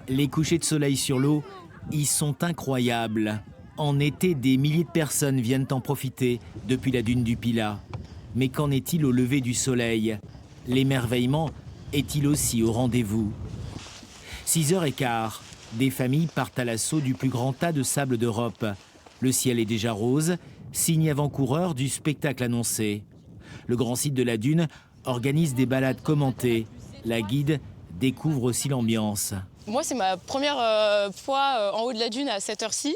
Les couchers de soleil sur l'eau, ils sont incroyables. En été, des milliers de personnes viennent en profiter depuis la dune du Pilat. Mais qu'en est-il au lever du soleil? L'émerveillement est-il aussi au rendez-vous? 6h15, des familles partent à l'assaut du plus grand tas de sable d'Europe. Le ciel est déjà rose, signe avant-coureur du spectacle annoncé. Le grand site de la dune organise des balades commentées. La guide découvre aussi l'ambiance. Moi, c'est ma première fois en haut de la dune à cette heure-ci.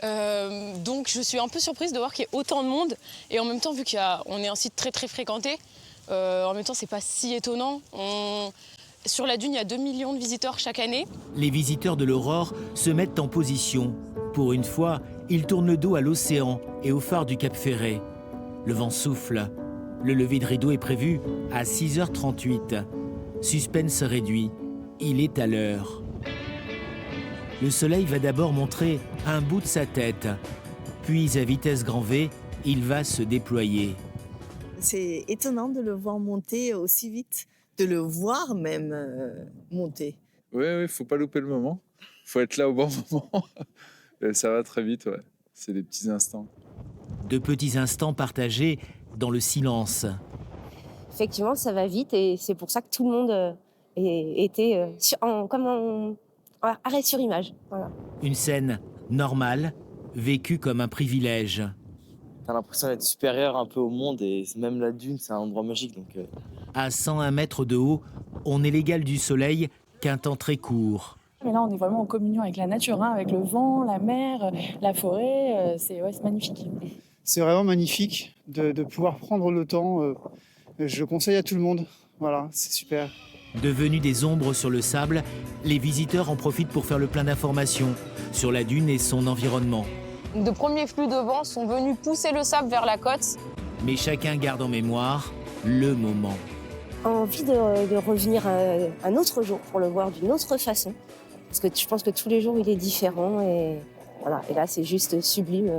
Donc je suis un peu surprise de voir qu'il y ait autant de monde. Et en même temps, vu qu'on est un site très très fréquenté, en même temps, c'est pas si étonnant. Sur la dune, il y a 2 millions de visiteurs chaque année. Les visiteurs de l'Aurore se mettent en position. Pour une fois, ils tournent le dos à l'océan et au phare du Cap Ferret. Le vent souffle. Le lever de rideau est prévu à 6h38. Suspense réduit. Il est à l'heure. Le soleil va d'abord montrer un bout de sa tête. Puis, à vitesse grand V, il va se déployer. C'est étonnant de le voir monter aussi vite, de le voir même monter. Oui, faut pas louper le moment. Faut être là au bon moment. Et ça va très vite, ouais. C'est des petits instants. De petits instants partagés dans le silence. Effectivement, ça va vite et c'est pour ça que tout le monde était comme en arrêt sur image. Voilà. Une scène normale, vécue comme un privilège. T'as l'impression d'être supérieur un peu au monde et même la dune, c'est un endroit magique. Donc, À 101 mètres de haut, on est l'égal du soleil qu'un temps très court. Mais là, on est vraiment en communion avec la nature, hein, avec le vent, la mer, la forêt. C'est magnifique. C'est vraiment magnifique de pouvoir prendre le temps. Je conseille à tout le monde. Voilà, c'est super. Devenus des ombres sur le sable, les visiteurs en profitent pour faire le plein d'informations sur la dune et son environnement. De premiers flux de vent sont venus pousser le sable vers la côte. Mais chacun garde en mémoire le moment. Envie de revenir un autre jour pour le voir d'une autre façon. Parce que je pense que tous les jours, il est différent. Et, voilà. Et là, c'est juste sublime.